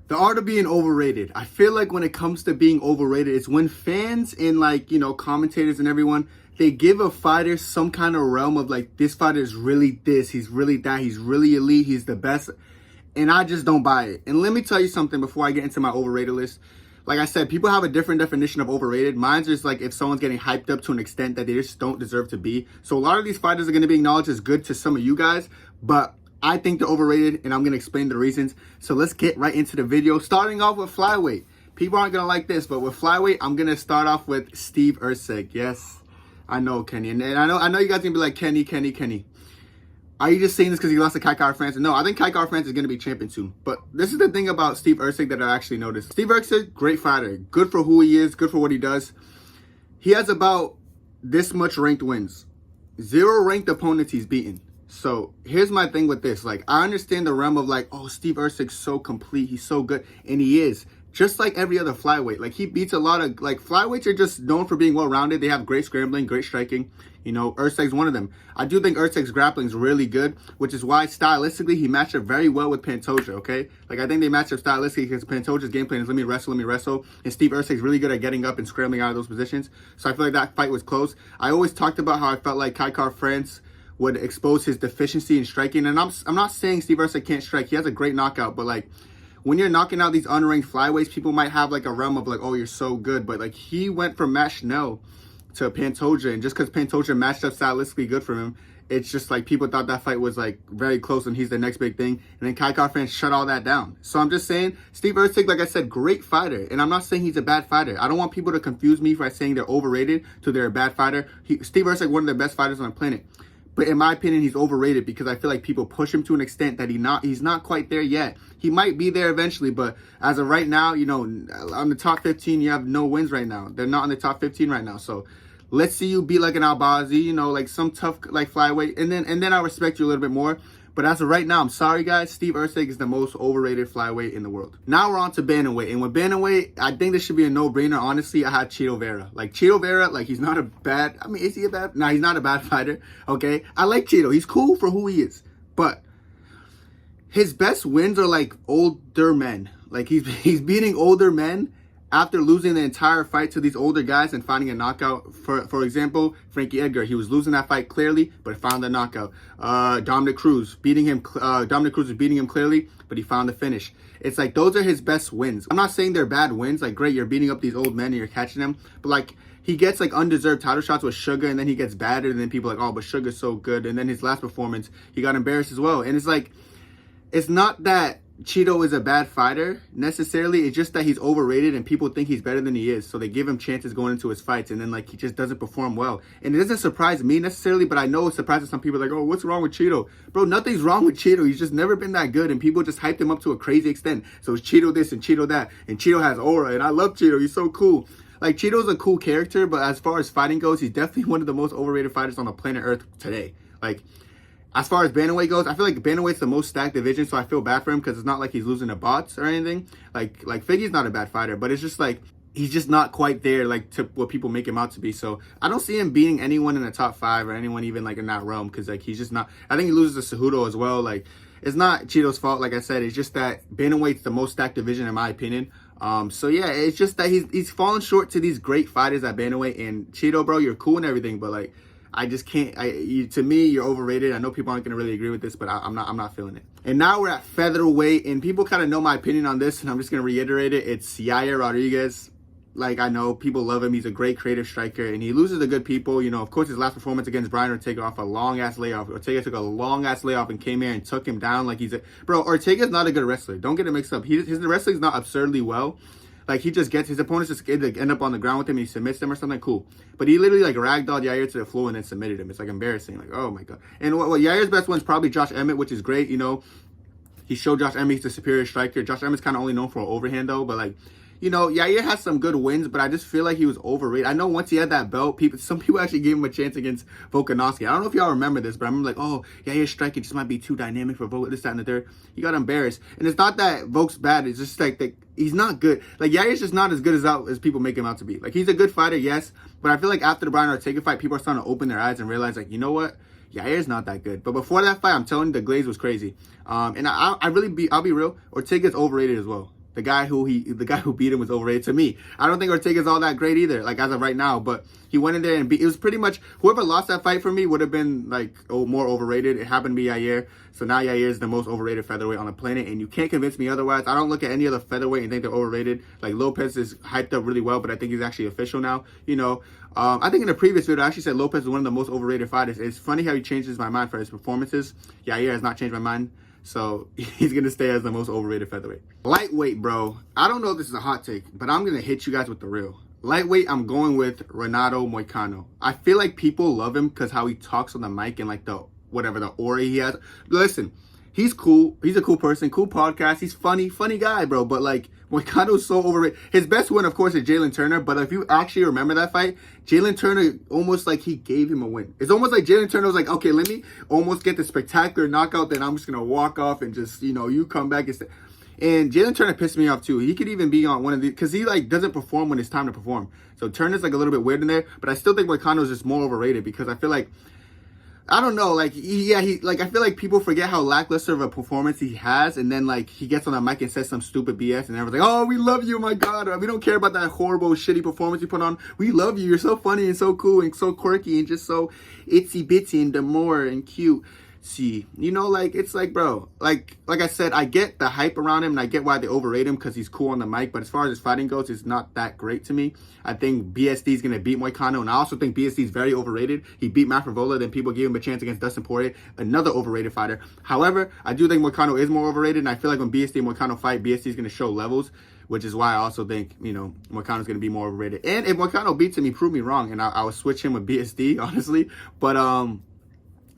The art of being overrated. I feel like when it comes to being overrated, it's when fans and like, commentators and everyone, they give a fighter some kind of realm of like, this fighter is really this, he's really that, he's really elite, he's the best. And I just don't buy it. And let me tell you something before I get into my overrated list. Like I said, people have a different definition of overrated. Mine's just like if someone's getting hyped up to an extent that they just don't deserve to be. So a lot of these fighters are going to be acknowledged as good to some of you guys, but I think they're overrated, and I'm going to explain the reasons. So let's get right into the video, starting off with Flyweight. People aren't going to like this, but with Flyweight, I'm going to start off with Steve Erceg. Yes, I know, Kenny. And I know you guys going to be like, Kenny. Are you just saying this because he lost to Kai Kara-France? No, I think Kai Kara-France is going to be champion soon. But this is the thing about Steve Erceg that I actually noticed. Steve Erceg, great fighter. Good for who he is. Good for what he does. He has about this much ranked wins. 0 ranked opponents he's beaten. So here's my thing with this. Like, I understand the realm of like, oh, Steve Erceg's so complete. He's so good. And he is. Just like every other flyweight. Like, he beats a lot of, like, flyweights are just known for being well-rounded. They have great scrambling, great striking. Erceg's one of them. I do think Erceg's grappling is really good, which is why stylistically he matched up very well with Pantoja, okay? Like, I think they match up stylistically because Pantoja's game plan is let me wrestle. And Steve Erceg's really good at getting up and scrambling out of those positions. So I feel like that fight was close. I always talked about how I felt like Kai Kara-France would expose his deficiency in striking. And I'm not saying Steve Erceg can't strike. He has a great knockout, but like, when you're knocking out these unranked flyweights, people might have like a realm of like, oh, you're so good. But like, he went from Matt Schnell to Pantoja, and just because Pantoja matched up stylistically good for him, it's just like people thought that fight was like very close and he's the next big thing. And then Kai Kara-France shut all that down. So I'm just saying, Steve Erceg, like I said, great fighter. And I'm not saying he's a bad fighter. I don't want people to confuse me by saying they're overrated to they're a bad fighter. Steve Erceg, one of the best fighters on the planet. But in my opinion, he's overrated because I feel like people push him to an extent that he's not quite there yet. He might be there eventually, but as of right now, on the top 15, you have no wins right now. They're not on the top 15 right now. So let's see you be like an Albazi, like some tough like flyweight, and then I'll respect you a little bit more. But as of right now, I'm sorry guys, Steve Erceg is the most overrated flyweight in the world. Now we're on to Bantamweight. And with Bantamweight, I think this should be a no-brainer. Honestly, I had Chito Vera. Like, Chito Vera, like, he's not a bad, is he a bad? No, he's not a bad fighter, okay? I like Chito. He's cool for who he is. But his best wins are like older men. Like, he's beating older men after losing the entire fight to these older guys and finding a knockout. For example, Frankie Edgar, he was losing that fight clearly, but found the knockout. Dominic Cruz was beating him clearly, but he found the finish. It's like, those are his best wins. I'm not saying they're bad wins. Like, great, you're beating up these old men and you're catching them. But like, he gets like undeserved title shots with Sugar, and then he gets battered, and then people are like, oh, but Sugar's so good. And then his last performance, he got embarrassed as well. And it's like, it's not that Chito is a bad fighter necessarily. It's just that he's overrated and people think he's better than he is, so they give him chances going into his fights, and then like he just doesn't perform well. And it doesn't surprise me necessarily, but I know it surprises some people. Like, oh, what's wrong with Chito? Bro, nothing's wrong with Chito. He's just never been that good, and people just hyped him up to a crazy extent. So it's Chito this and Chito that, and Chito has aura, and I love Chito. He's so cool. Like, Chito's a cool character, but as far as fighting goes, he's definitely one of the most overrated fighters on the planet Earth today. Like, as far as Bantamweight goes, I feel like Bantamweight's the most stacked division, so I feel bad for him because it's not like he's losing to bots or anything. Like Figgy's not a bad fighter, but it's just like, he's just not quite there, like, to what people make him out to be. So I don't see him beating anyone in the top 5 or anyone even like in that realm, because like, he's just not. I think he loses to Cejudo as well. Like, it's not Chito's fault, like I said. It's just that Bantamweight's the most stacked division in my opinion. So yeah, it's just that he's fallen short to these great fighters at Bantamweight. And Chito, bro, you're cool and everything, but like, I just can't. To me, you're overrated. I know people aren't going to really agree with this, but I'm not feeling it. And now we're at Featherweight, and people kind of know my opinion on this, and I'm just going to reiterate it. It's Yair Rodriguez. Like, I know people love him. He's a great creative striker, and he loses to good people. Of course, his last performance against Brian Ortega off a long-ass layoff. Ortega took a long-ass layoff and came here and took him down like he's a... Bro, Ortega's not a good wrestler. Don't get it mixed up. His wrestling's not absurdly well. Like, he just gets his opponents just end up on the ground with him and he submits them or something, cool. But he literally like ragdolled Yair to the floor and then submitted him. It's like embarrassing. Like, oh my god. And what Yair's best one is probably Josh Emmett, which is great. He showed Josh Emmett he's the superior striker. Josh Emmett's kind of only known for an overhand though, but like, Yair has some good wins, but I just feel like he was overrated. I know once he had that belt, some people actually gave him a chance against Volkanovski. I don't know if y'all remember this, but I remember like, oh, Yair's striking just might be too dynamic for Volk, this, that, and the third. He got embarrassed. And it's not that Volk's bad. It's just like he's not good. Like, Yair's just not as good as people make him out to be. Like, he's a good fighter, yes, but I feel like after the Brian Ortega fight, people are starting to open their eyes and realize, like, you know what? Yair's not that good. But before that fight, I'm telling you, the glaze was crazy. And I'll be real, Ortega's overrated as well. The guy who beat him was overrated to me. I don't think Ortega's all that great either, like as of right now. But he went in there and it was pretty much whoever lost that fight for me would have been like more overrated. It happened to be Yair. So now Yair is the most overrated featherweight on the planet, and you can't convince me otherwise. I don't look at any other featherweight and think they're overrated. Like Lopez is hyped up really well, but I think he's actually official now. You know, I think in the previous video I actually said Lopez is one of the most overrated fighters. It's funny how he changes my mind for his performances. Yair has not changed my mind. So he's going to stay as the most overrated featherweight. Lightweight, bro. I don't know if this is a hot take, but I'm going to hit you guys with the real. Lightweight, I'm going with Renato Moicano. I feel like people love him because how he talks on the mic and like the aura he has. Listen, he's cool. He's a cool person, cool podcast. He's funny guy, bro. But like Moicano's so overrated. His best win, of course, is Jalen Turner. But if you actually remember that fight, Jalen Turner almost like he gave him a win. It's almost like Jalen Turner was like, okay, let me almost get the spectacular knockout, then I'm just gonna walk off and just, you know, you come back and Jalen Turner pissed me off too. He could even be on one of these because he like doesn't perform when it's time to perform. So Turner's like a little bit weird in there, but I still think Moicano is just more overrated because I feel like, I don't know, like, I feel like people forget how lackluster of a performance he has, and then, like, he gets on the mic and says some stupid BS, and everyone's like, oh, we love you, my God, we don't care about that horrible, shitty performance you put on, we love you, you're so funny and so cool and so quirky and just so itsy-bitsy and demure and cute. See, you know, like, it's like, bro, like I said, I get the hype around him, and I get why they overrate him, because he's cool on the mic, but as far as his fighting goes, it's not that great to me. I think BSD is going to beat Moicano, and I also think BSD is very overrated. He beat Matt Favola, then people gave him a chance against Dustin Poirier, another overrated fighter. However, I do think Moicano is more overrated, and I feel like when BSD and Moicano fight, BSD is going to show levels, which is why I also think, you know, Moicano is going to be more overrated. And if Moicano beats him, he proved me wrong, and I would switch him with BSD, honestly, but,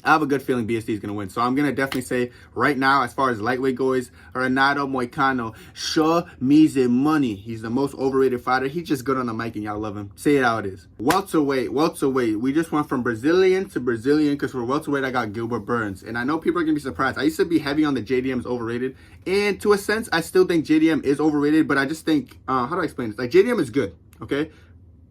I have a good feeling BSD is going to win. So I'm going to definitely say right now, as far as lightweight goes, Renato Moicano, show me the money. He's the most overrated fighter. He's just good on the mic and y'all love him. Say it how it is. Welterweight. We just went from Brazilian to Brazilian because for welterweight, I got Gilbert Burns. And I know people are going to be surprised. I used to be heavy on the JDM's overrated. And to a sense, I still think JDM is overrated. But I just think, how do I explain this? Like, JDM is good, okay?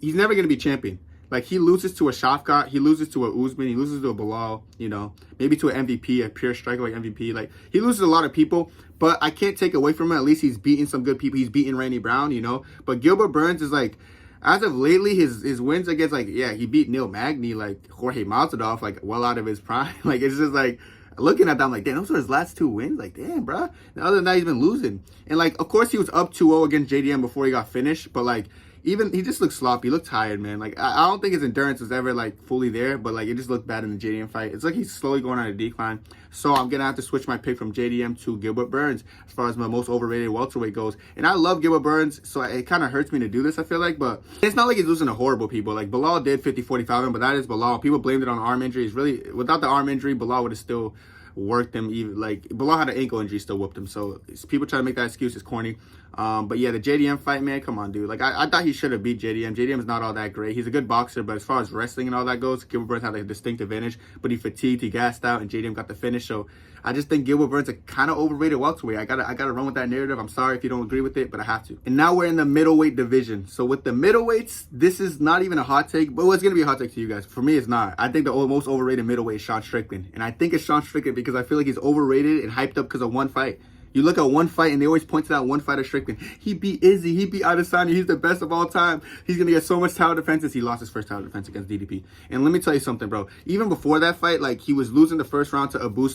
He's never going to be champion. Like, he loses to a Shafkat, he loses to a Usman, he loses to a Bilal, you know, maybe to an MVP, a pure striker like MVP. Like, he loses a lot of people, but I can't take away from him. At least he's beating some good people. He's beating Randy Brown, you know. But Gilbert Burns is like, as of lately, his wins against, like, yeah, he beat Neil Magny, like, Jorge Masvidal, like, well out of his prime. Like, it's just like, looking at that, I'm like, damn, those were his last two wins. Like, damn, bro. And other than that, he's been losing. And, like, of course, he was up 2-0 against JDM before he got finished, but, like, even he just looked sloppy. He looked tired, man. Like, I don't think his endurance was ever like fully there, but like it just looked bad in the JDM fight. It's like he's slowly going on a decline. So I'm gonna have to switch my pick from JDM to Gilbert Burns as far as my most overrated welterweight goes. And I love Gilbert Burns, so it kind of hurts me to do this, I feel like, but it's not like he's losing to horrible people. Like, Bilal did 50-45 him, but that is Bilal. People blamed it on arm injury. It's really, without the arm injury, Bilal would have still worked him. Even like Bilal had an ankle injury, still whooped him. So people try to make that excuse is corny. But yeah, the JDM fight, man, come on, dude. Like, I thought he should have beat JDM. JDM is not all that great. He's a good boxer, but as far as wrestling and all that goes, Gilbert Burns had like a distinct advantage. But he fatigued, he gassed out, and JDM got the finish. So I just think Gilbert Burns is a kind of overrated welterweight. I gotta run with that narrative. I'm sorry if you don't agree with it, but I have to. And now we're in the middleweight division. So with the middleweights, this is not even a hot take, but it's gonna be a hot take to you guys. For me, it's not. I think the most overrated middleweight is Sean Strickland, and I think it's Sean Strickland because I feel like he's overrated and hyped up because of one fight. You look at one fight, and they always point to that one fight of Strickland. He beat Izzy. He beat Adesanya. He's the best of all time. He's going to get so much title defenses. He lost his first title defense against DDP. And let me tell you something, bro. Even before that fight, like, he was losing the first round to Abus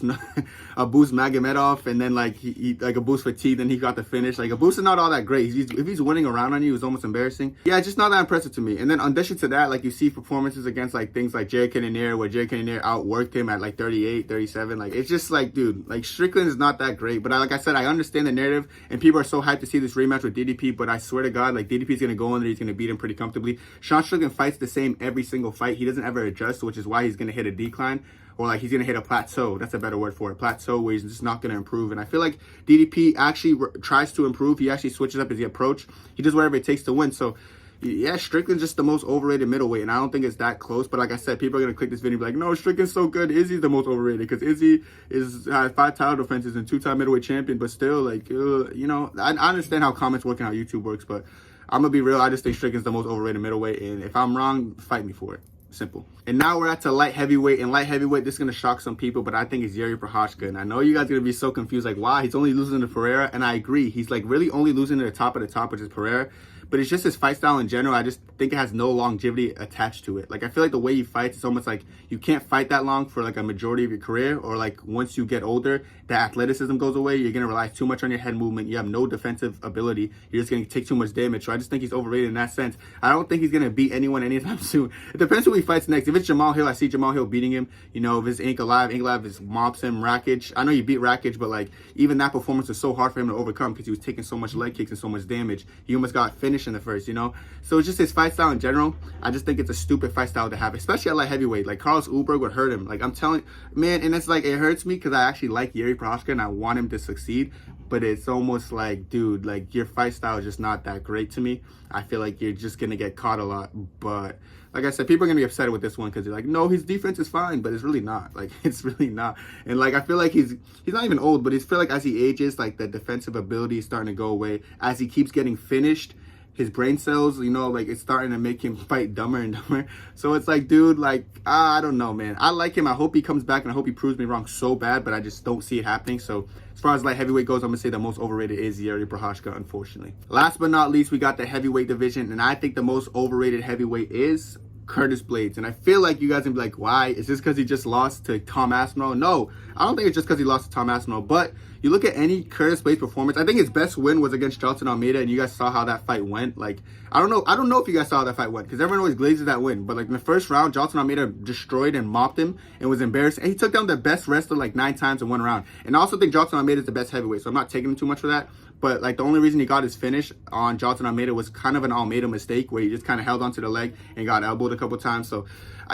Magomedov, and then, like, he Abus fatigued, and he got the finish. Like, Abus is not all that great. If he's winning around on you, it's almost embarrassing. Yeah, it's just not that impressive to me. And then, in addition to that, like, you see performances against, like, things like Jared Cannonier, where Jared Cannonier outworked him at, like, 38, 37. Like, it's just, like, dude, like, Strickland is not that great. But, like I said, I understand the narrative, and people are so hyped to see this rematch with DDP, but I swear to God, like, DDP is going to go in there, he's going to beat him pretty comfortably. Sean Strickland fights the same every single fight. He doesn't ever adjust, which is why he's going to hit a decline, or like he's going to hit a plateau. That's a better word for it. Plateau, where he's just not going to improve. And I feel like DDP actually tries to improve. He actually switches up his approach. He does whatever it takes to win. So yeah, Strickland's just the most overrated middleweight, and I don't think it's that close. But like I said, people are going to click this video and be like, no, Strickland's so good. Izzy's the most overrated, because Izzy has 5 title defenses and 2-time middleweight champion, but still, like, you know, I understand how comments work and how YouTube works, but I'm going to be real. I just think Strickland's the most overrated middleweight, and if I'm wrong, fight me for it. Simple. And now we're at to light heavyweight. And light heavyweight, this is going to shock some people, but I think it's Yuri Prochazka. And I know you guys are going to be so confused, like, why? He's only losing to Pereira. And I agree. He's, like, really only losing to the top of the top, which is Pereira. But it's just his fight style in general. I just think it has no longevity attached to it. Like, I feel like the way he fights, it's almost like you can't fight that long for, like, a majority of your career. Or, like, once you get older, the athleticism goes away. You're going to rely too much on your head movement. You have no defensive ability. You're just going to take too much damage. So I just think he's overrated in that sense. I don't think he's going to beat anyone anytime soon. It depends who he fights next. If it's Jamal Hill, I see Jamal Hill beating him. You know, if it's Ankalaev is mobs him. Rakic, I know you beat Rakic, but, like, even that performance was so hard for him to overcome because he was taking so much leg kicks and so much damage. He almost got finished in the first, you know? So it's just his fight style in general. I just think it's a stupid fight style to have, especially at light heavyweight. Like, Carlos Ulberg would hurt him. Like, I'm telling, man, and it's like, it hurts me because I actually like Yuri Prochazka and I want him to succeed. But it's almost like, dude, like, your fight style is just not that great to me. I feel like you're just going to get caught a lot. But like I said, people are going to be upset with this one because they're like, no, his defense is fine, but it's really not. Like, it's really not. And, like, I feel like he's not even old, but I feel like as he ages, like, the defensive ability is starting to go away. As he keeps getting finished, his brain cells, you know, like, it's starting to make him fight dumber and dumber. So it's like, dude, like, I don't know, man. I like him. I hope he comes back, and I hope he proves me wrong so bad, but I just don't see it happening. So as far as light heavyweight goes, I'm going to say the most overrated is Yuri Prochazka, unfortunately. Last but not least, we got the heavyweight division, and I think the most overrated heavyweight is Curtis Blaydes. And I feel like you guys are going to be like, why? Is this because he just lost to Tom Aspinall? No, I don't think it's just because he lost to Tom Aspinall, but you look at any Curtis Blaydes performance, I think his best win was against Jailton Almeida, and you guys saw how that fight went. Like, I don't know if you guys saw how that fight went, because everyone always glazes that win. But, like, in the first round, Jailton Almeida destroyed and mopped him and was embarrassed. And he took down the best wrestler, like, 9 times in one round. And I also think Jailton Almeida is the best heavyweight, so I'm not taking him too much for that. But, like, the only reason he got his finish on Jailton Almeida was kind of an Almeida mistake where he just kind of held onto the leg and got elbowed a couple times. So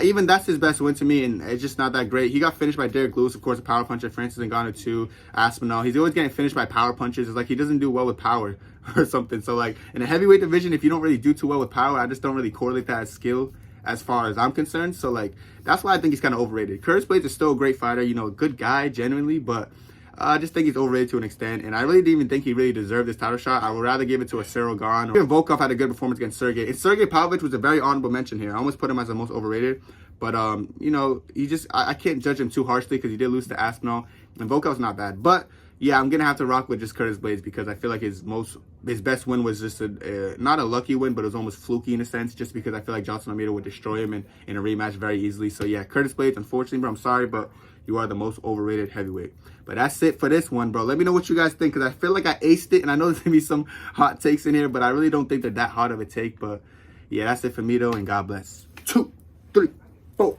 even that's his best win to me, and it's just not that great. He got finished by Derek Lewis, of course, a power puncher. Francis Ngannou too, Aspinall. He's always getting finished by power punches. It's like he doesn't do well with power or something. So, like, in a heavyweight division, if you don't really do too well with power, I just don't really correlate that as skill as far as I'm concerned. So, like, that's why I think he's kind of overrated. Curtis Blaydes is still a great fighter, you know, a good guy, genuinely, but I just think he's overrated to an extent, and I really didn't even think he really deserved this title shot. I would rather give it to a Cyril Gahn. Even Volkov had a good performance against Sergey. And Sergey Pavlovich was a very honorable mention here. I almost put him as the most overrated, but you know, I can't judge him too harshly because he did lose to Aspinall, and Volkov's not bad. But yeah, I'm gonna have to rock with just Curtis Blaydes because I feel like his best win was just not a lucky win, but it was almost fluky in a sense, just because I feel like Jailton Almeida would destroy him in a rematch very easily. So yeah, Curtis Blaydes, unfortunately, bro, I'm sorry, but you are the most overrated heavyweight. But that's it for this one, bro. Let me know what you guys think, because I feel like I aced it, and I know there's going to be some hot takes in here, but I really don't think they're that hot of a take. But yeah, that's it for me, though, and God bless. 2, 3, 4.